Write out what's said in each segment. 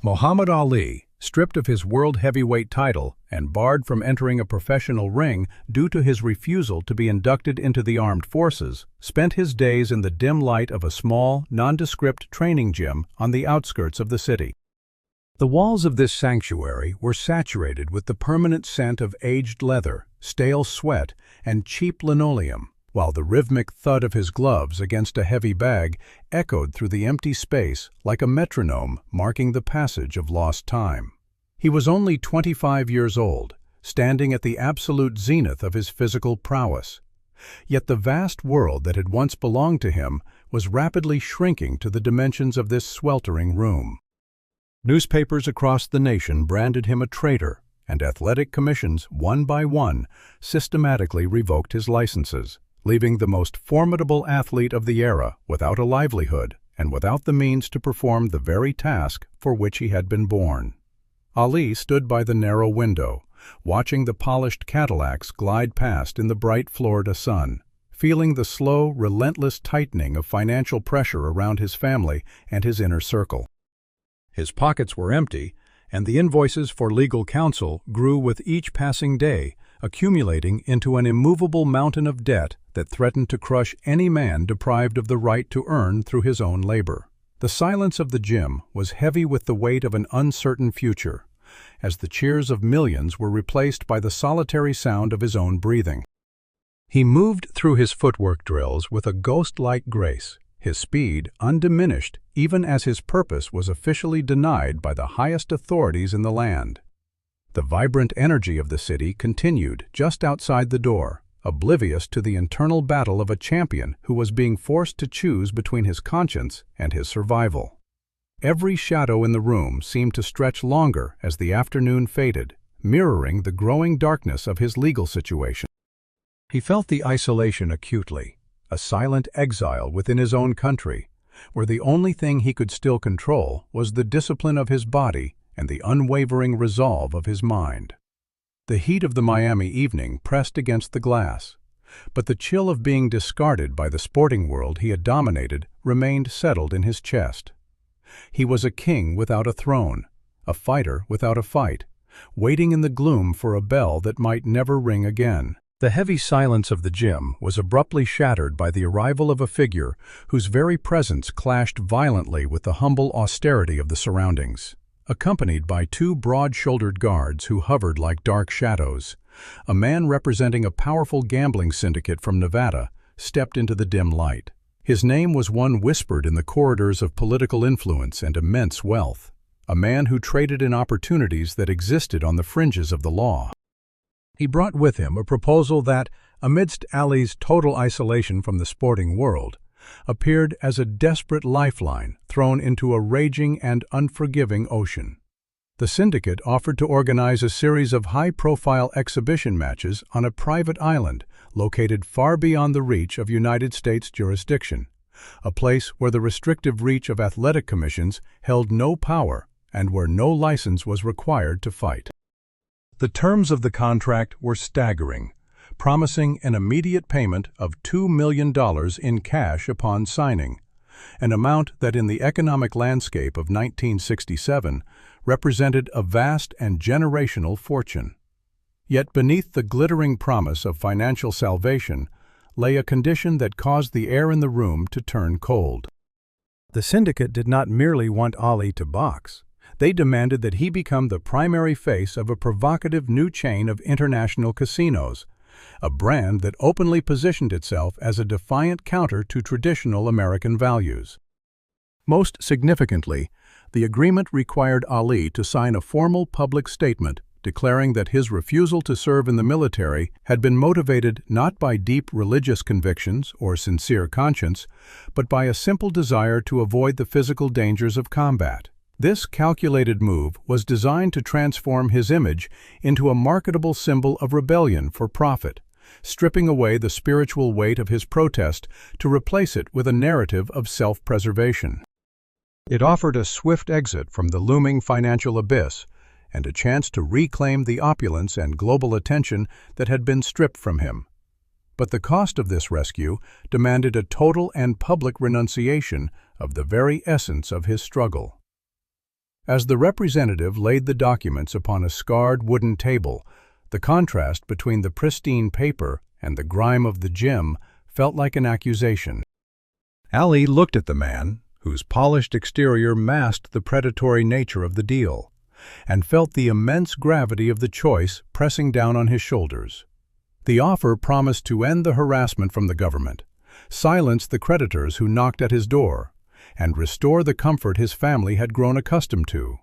Muhammad Ali, stripped of his world heavyweight title and barred from entering a professional ring due to his refusal to be inducted into the armed forces, spent his days in the dim light of a small, nondescript training gym on the outskirts of the city. The walls of this sanctuary were saturated with the permanent scent of aged leather, stale sweat, and cheap linoleum, while the rhythmic thud of his gloves against a heavy bag echoed through the empty space like a metronome marking the passage of lost time. He was only 25 years old, standing at the absolute zenith of his physical prowess. Yet the vast world that had once belonged to him was rapidly shrinking to the dimensions of this sweltering room. Newspapers across the nation branded him a traitor, and athletic commissions, one by one, systematically revoked his licenses, leaving the most formidable athlete of the era without a livelihood and without the means to perform the very task for which he had been born. Ali stood by the narrow window, watching the polished Cadillacs glide past in the bright Florida sun, feeling the slow, relentless tightening of financial pressure around his family and his inner circle. His pockets were empty, and the invoices for legal counsel grew with each passing day, accumulating into an immovable mountain of debt that threatened to crush any man deprived of the right to earn through his own labor. The silence of the gym was heavy with the weight of an uncertain future, as the cheers of millions were replaced by the solitary sound of his own breathing. He moved through his footwork drills with a ghost-like grace, his speed undiminished even as his purpose was officially denied by the highest authorities in the land. The vibrant energy of the city continued just outside the door, oblivious to the internal battle of a champion who was being forced to choose between his conscience and his survival. Every shadow in the room seemed to stretch longer as the afternoon faded, mirroring the growing darkness of his legal situation. He felt the isolation acutely, a silent exile within his own country, where the only thing he could still control was the discipline of his body and the unwavering resolve of his mind. The heat of the Miami evening pressed against the glass, but the chill of being discarded by the sporting world he had dominated remained settled in his chest. He was a king without a throne, a fighter without a fight, waiting in the gloom for a bell that might never ring again. The heavy silence of the gym was abruptly shattered by the arrival of a figure whose very presence clashed violently with the humble austerity of the surroundings. Accompanied by two broad-shouldered guards who hovered like dark shadows, a man representing a powerful gambling syndicate from Nevada stepped into the dim light. His name was one whispered in the corridors of political influence and immense wealth, a man who traded in opportunities that existed on the fringes of the law. He brought with him a proposal that, amidst Ali's total isolation from the sporting world, appeared as a desperate lifeline thrown into a raging and unforgiving ocean. The syndicate offered to organize a series of high-profile exhibition matches on a private island located far beyond the reach of United States jurisdiction, a place where the restrictive reach of athletic commissions held no power and where no license was required to fight. The terms of the contract were staggering, promising an immediate payment of $2 million in cash upon signing, an amount that in the economic landscape of 1967 represented a vast and generational fortune. Yet beneath the glittering promise of financial salvation lay a condition that caused the air in the room to turn cold. The syndicate did not merely want Ali to box. They demanded that he become the primary face of a provocative new chain of international casinos, a brand that openly positioned itself as a defiant counter to traditional American values. Most significantly, the agreement required Ali to sign a formal public statement declaring that his refusal to serve in the military had been motivated not by deep religious convictions or sincere conscience, but by a simple desire to avoid the physical dangers of combat. This calculated move was designed to transform his image into a marketable symbol of rebellion for profit, stripping away the spiritual weight of his protest to replace it with a narrative of self-preservation. It offered a swift exit from the looming financial abyss and a chance to reclaim the opulence and global attention that had been stripped from him. But the cost of this rescue demanded a total and public renunciation of the very essence of his struggle. As the representative laid the documents upon a scarred wooden table, the contrast between the pristine paper and the grime of the gem felt like an accusation. Ali looked at the man, whose polished exterior masked the predatory nature of the deal, and felt the immense gravity of the choice pressing down on his shoulders. The offer promised to end the harassment from the government, silence the creditors who knocked at his door, and restore the comfort his family had grown accustomed to.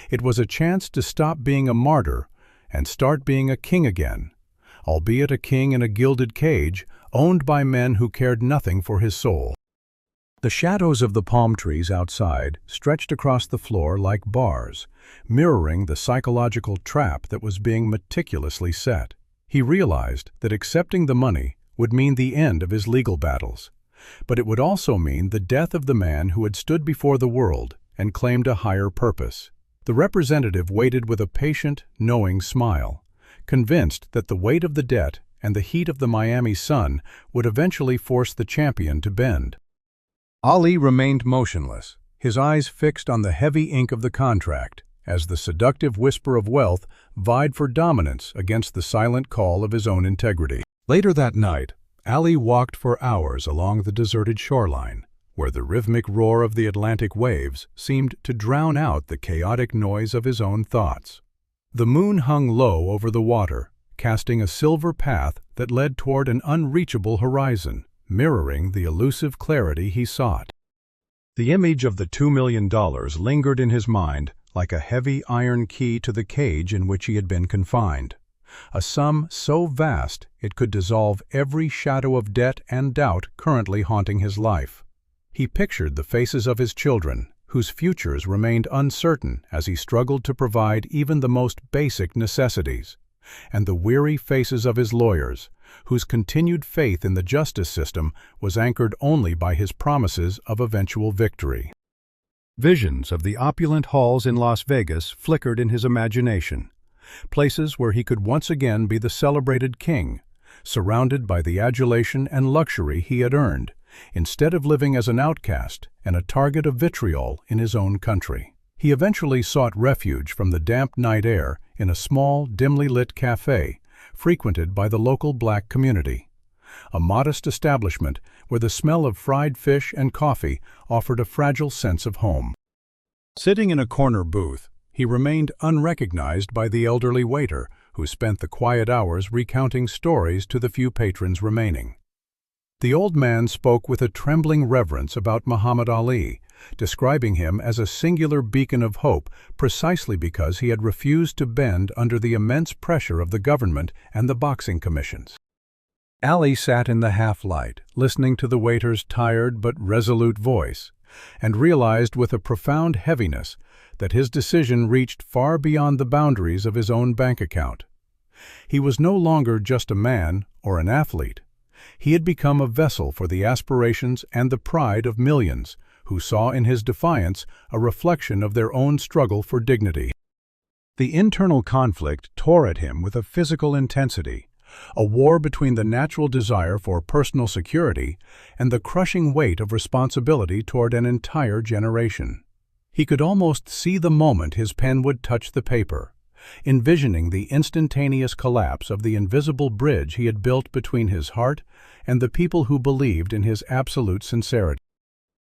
It was a chance to stop being a martyr and start being a king again, albeit a king in a gilded cage, owned by men who cared nothing for his soul. The shadows of the palm trees outside stretched across the floor like bars, mirroring the psychological trap that was being meticulously set. He realized that accepting the money would mean the end of his legal battles, but it would also mean the death of the man who had stood before the world and claimed a higher purpose. The representative waited with a patient, knowing smile, convinced that the weight of the debt and the heat of the Miami sun would eventually force the champion to bend. Ali remained motionless, his eyes fixed on the heavy ink of the contract, as the seductive whisper of wealth vied for dominance against the silent call of his own integrity. Later that night, Ali walked for hours along the deserted shoreline, where the rhythmic roar of the Atlantic waves seemed to drown out the chaotic noise of his own thoughts. The moon hung low over the water, casting a silver path that led toward an unreachable horizon, mirroring the elusive clarity he sought. The image of the $2 million lingered in his mind like a heavy iron key to the cage in which he had been confined, a sum so vast it could dissolve every shadow of debt and doubt currently haunting his life. He pictured the faces of his children, whose futures remained uncertain as he struggled to provide even the most basic necessities, and the weary faces of his lawyers, whose continued faith in the justice system was anchored only by his promises of eventual victory. Visions of the opulent halls in Las Vegas flickered in his imagination, places where he could once again be the celebrated king, surrounded by the adulation and luxury he had earned, instead of living as an outcast and a target of vitriol in his own country. He eventually sought refuge from the damp night air in a small, dimly lit cafe frequented by the local black community, a modest establishment where the smell of fried fish and coffee offered a fragile sense of home. Sitting in a corner booth, he remained unrecognized by the elderly waiter who spent the quiet hours recounting stories to the few patrons remaining. The old man spoke with a trembling reverence about Muhammad Ali, describing him as a singular beacon of hope precisely because he had refused to bend under the immense pressure of the government and the boxing commissions. Ali sat in the half-light, listening to the waiter's tired but resolute voice, and realized with a profound heaviness that his decision reached far beyond the boundaries of his own bank account. He was no longer just a man or an athlete. He had become a vessel for the aspirations and the pride of millions, who saw in his defiance a reflection of their own struggle for dignity. The internal conflict tore at him with a physical intensity, a war between the natural desire for personal security and the crushing weight of responsibility toward an entire generation. He could almost see the moment his pen would touch the paper, envisioning the instantaneous collapse of the invisible bridge he had built between his heart and the people who believed in his absolute sincerity.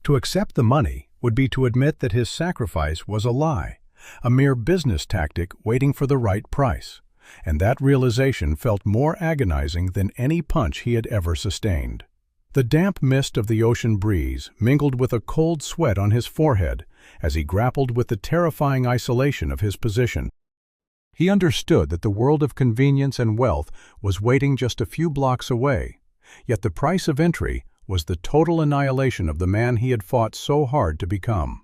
To accept the money would be to admit that his sacrifice was a lie, a mere business tactic waiting for the right price, and that realization felt more agonizing than any punch he had ever sustained. The damp mist of the ocean breeze mingled with a cold sweat on his forehead as he grappled with the terrifying isolation of his position. He understood that the world of convenience and wealth was waiting just a few blocks away, yet the price of entry was the total annihilation of the man he had fought so hard to become.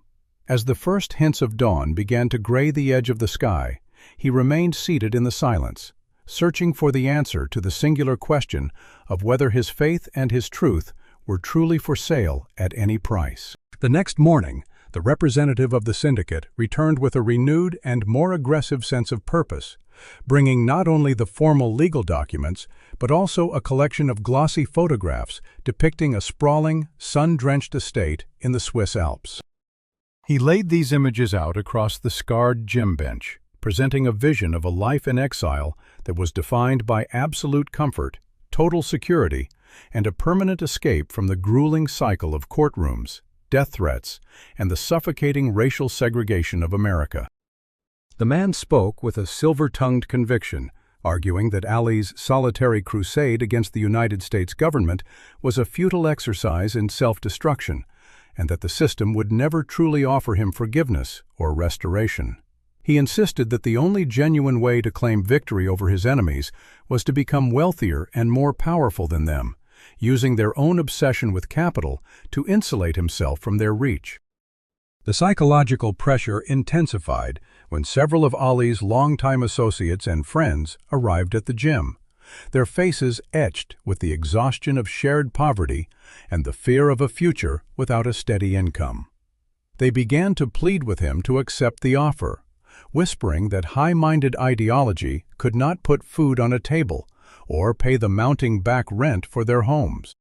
As the first hints of dawn began to gray the edge of the sky, he remained seated in the silence, searching for the answer to the singular question of whether his faith and his truth were truly for sale at any price. The next morning, the representative of the syndicate returned with a renewed and more aggressive sense of purpose, bringing not only the formal legal documents, but also a collection of glossy photographs depicting a sprawling, sun-drenched estate in the Swiss Alps. He laid these images out across the scarred gym bench, presenting a vision of a life in exile that was defined by absolute comfort, total security, and a permanent escape from the grueling cycle of courtrooms, death threats, and the suffocating racial segregation of America. The man spoke with a silver-tongued conviction, arguing that Ali's solitary crusade against the United States government was a futile exercise in self-destruction, and that the system would never truly offer him forgiveness or restoration. He insisted that the only genuine way to claim victory over his enemies was to become wealthier and more powerful than them, using their own obsession with capital to insulate himself from their reach. The psychological pressure intensified when several of Ali's longtime associates and friends arrived at the gym, their faces etched with the exhaustion of shared poverty and the fear of a future without a steady income. They began to plead with him to accept the offer, whispering that high-minded ideology could not put food on a table or pay the mounting back rent for their homes.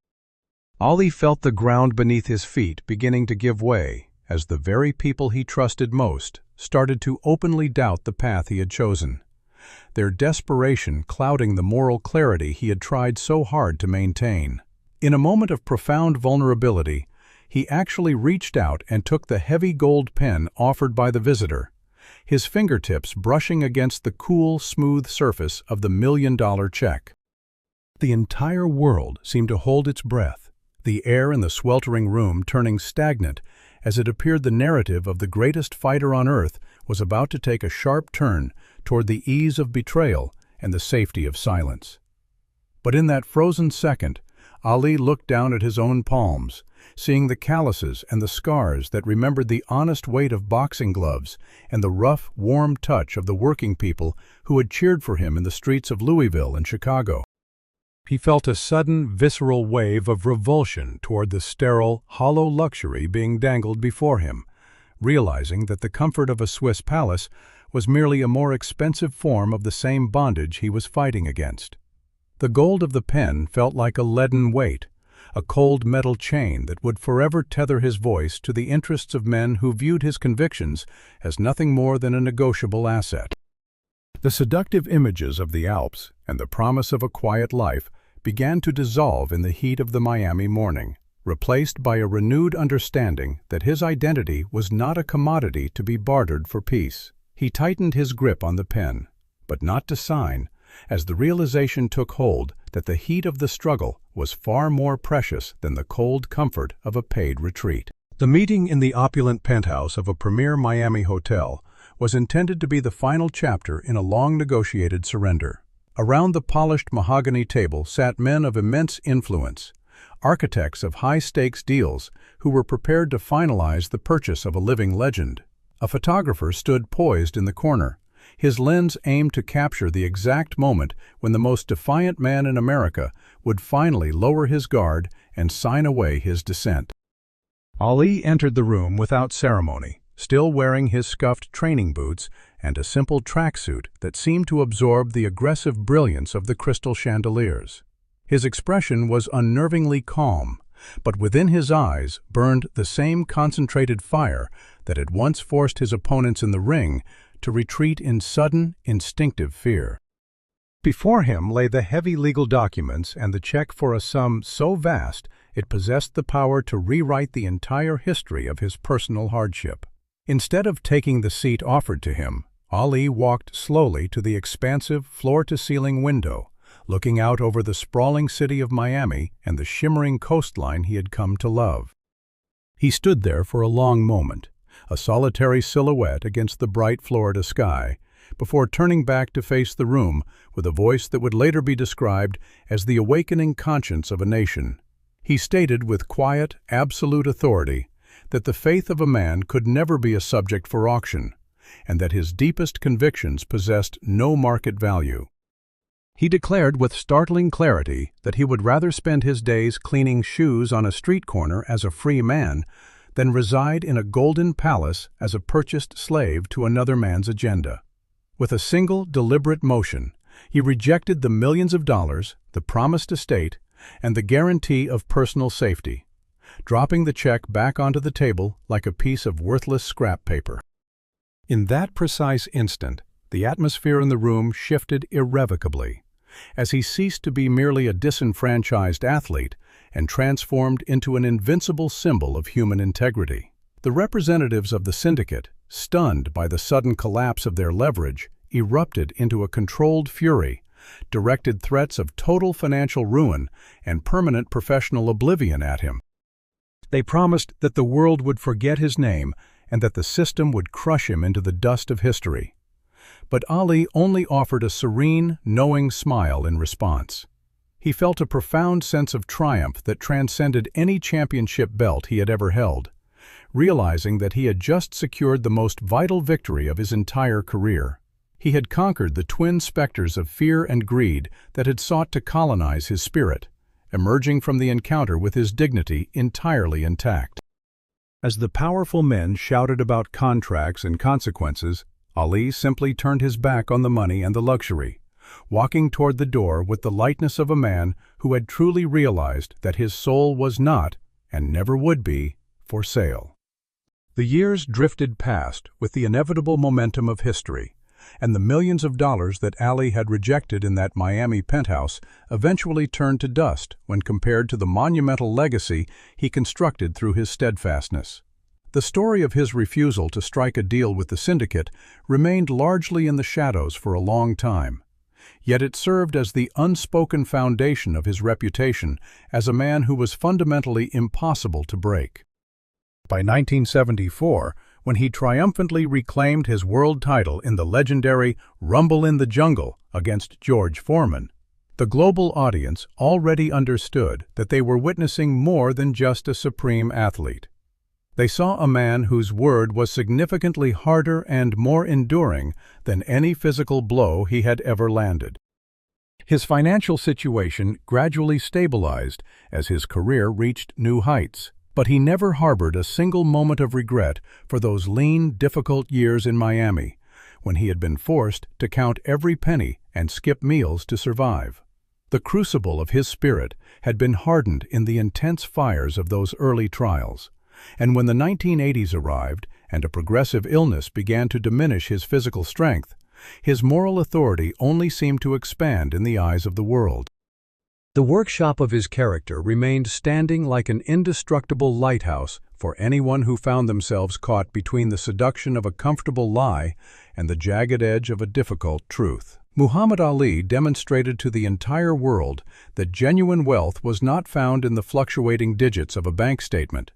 Ali felt the ground beneath his feet beginning to give way as the very people he trusted most started to openly doubt the path he had chosen, their desperation clouding the moral clarity he had tried so hard to maintain. In a moment of profound vulnerability, he actually reached out and took the heavy gold pen offered by the visitor, his fingertips brushing against the cool, smooth surface of the $1,000,000 check. The entire world seemed to hold its breath, the air in the sweltering room turning stagnant as it appeared the narrative of the greatest fighter on earth was about to take a sharp turn toward the ease of betrayal and the safety of silence. But in that frozen second, Ali looked down at his own palms, seeing the calluses and the scars that remembered the honest weight of boxing gloves and the rough, warm touch of the working people who had cheered for him in the streets of Louisville and Chicago. He felt a sudden, visceral wave of revulsion toward the sterile, hollow luxury being dangled before him, realizing that the comfort of a Swiss palace was merely a more expensive form of the same bondage he was fighting against. The gold of the pen felt like a leaden weight, a cold metal chain that would forever tether his voice to the interests of men who viewed his convictions as nothing more than a negotiable asset. The seductive images of the Alps and the promise of a quiet life began to dissolve in the heat of the Miami morning, replaced by a renewed understanding that his identity was not a commodity to be bartered for peace. He tightened his grip on the pen, but not to sign, as the realization took hold that the heat of the struggle was far more precious than the cold comfort of a paid retreat. The meeting in the opulent penthouse of a premier Miami hotel was intended to be the final chapter in a long negotiated surrender. Around the polished mahogany table sat men of immense influence, architects of high-stakes deals who were prepared to finalize the purchase of a living legend. A photographer stood poised in the corner, his lens aimed to capture the exact moment when the most defiant man in America would finally lower his guard and sign away his dissent. Ali entered the room without ceremony, still wearing his scuffed training boots and a simple tracksuit that seemed to absorb the aggressive brilliance of the crystal chandeliers. His expression was unnervingly calm, but within his eyes burned the same concentrated fire that had once forced his opponents in the ring to retreat in sudden, instinctive fear. Before him lay the heavy legal documents and the check for a sum so vast it possessed the power to rewrite the entire history of his personal hardship. Instead of taking the seat offered to him, Ali walked slowly to the expansive, floor-to-ceiling window, looking out over the sprawling city of Miami and the shimmering coastline he had come to love. He stood there for a long moment, a solitary silhouette against the bright Florida sky, before turning back to face the room with a voice that would later be described as the awakening conscience of a nation. He stated with quiet, absolute authority that the faith of a man could never be a subject for auction, and that his deepest convictions possessed no market value. He declared with startling clarity that he would rather spend his days cleaning shoes on a street corner as a free man than reside in a golden palace as a purchased slave to another man's agenda. With a single, deliberate motion, he rejected the millions of dollars, the promised estate, and the guarantee of personal safety, dropping the check back onto the table like a piece of worthless scrap paper. In that precise instant, the atmosphere in the room shifted irrevocably, as he ceased to be merely a disenfranchised athlete and transformed into an invincible symbol of human integrity. The representatives of the syndicate, stunned by the sudden collapse of their leverage, erupted into a controlled fury, directed threats of total financial ruin and permanent professional oblivion at him. They promised that the world would forget his name and that the system would crush him into the dust of history. But Ali only offered a serene, knowing smile in response. He felt a profound sense of triumph that transcended any championship belt he had ever held, realizing that he had just secured the most vital victory of his entire career. He had conquered the twin specters of fear and greed that had sought to colonize his spirit, emerging from the encounter with his dignity entirely intact. As the powerful men shouted about contracts and consequences, Ali simply turned his back on the money and the luxury, walking toward the door with the lightness of a man who had truly realized that his soul was not, and never would be, for sale. The years drifted past with the inevitable momentum of history, and the millions of dollars that Ali had rejected in that Miami penthouse eventually turned to dust when compared to the monumental legacy he constructed through his steadfastness. The story of his refusal to strike a deal with the syndicate remained largely in the shadows for a long time, yet it served as the unspoken foundation of his reputation as a man who was fundamentally impossible to break. By 1974, when he triumphantly reclaimed his world title in the legendary Rumble in the Jungle against George Foreman, the global audience already understood that they were witnessing more than just a supreme athlete. They saw a man whose word was significantly harder and more enduring than any physical blow he had ever landed. His financial situation gradually stabilized as his career reached new heights, but he never harbored a single moment of regret for those lean, difficult years in Miami, when he had been forced to count every penny and skip meals to survive. The crucible of his spirit had been hardened in the intense fires of those early trials, and when the 1980s arrived and a progressive illness began to diminish his physical strength, his moral authority only seemed to expand in the eyes of the world. The workshop of his character remained standing like an indestructible lighthouse for anyone who found themselves caught between the seduction of a comfortable lie and the jagged edge of a difficult truth. Muhammad Ali demonstrated to the entire world that genuine wealth was not found in the fluctuating digits of a bank statement,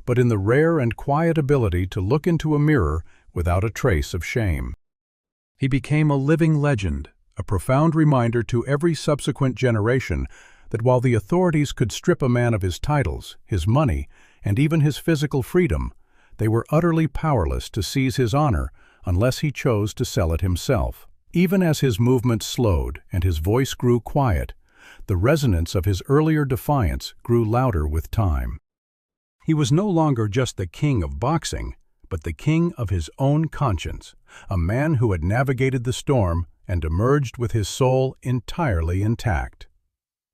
but in the rare and quiet ability to look into a mirror without a trace of shame. He became a living legend, a profound reminder to every subsequent generation that while the authorities could strip a man of his titles, his money, and even his physical freedom, they were utterly powerless to seize his honor unless he chose to sell it himself. Even as his movements slowed and his voice grew quiet, the resonance of his earlier defiance grew louder with time. He was no longer just the king of boxing, but the king of his own conscience, a man who had navigated the storm and emerged with his soul entirely intact.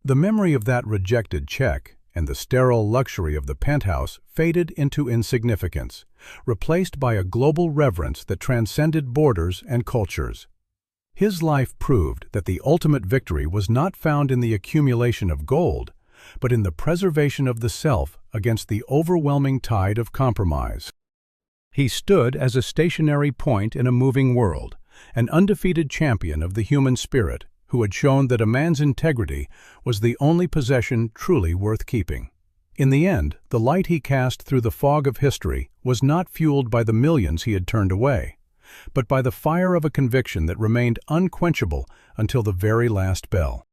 The memory of that rejected check and the sterile luxury of the penthouse faded into insignificance, replaced by a global reverence that transcended borders and cultures. His life proved that the ultimate victory was not found in the accumulation of gold, but in the preservation of the self against the overwhelming tide of compromise. He stood as a stationary point in a moving world, an undefeated champion of the human spirit who had shown that a man's integrity was the only possession truly worth keeping. In the end, the light he cast through the fog of history was not fueled by the millions he had turned away, but by the fire of a conviction that remained unquenchable until the very last bell.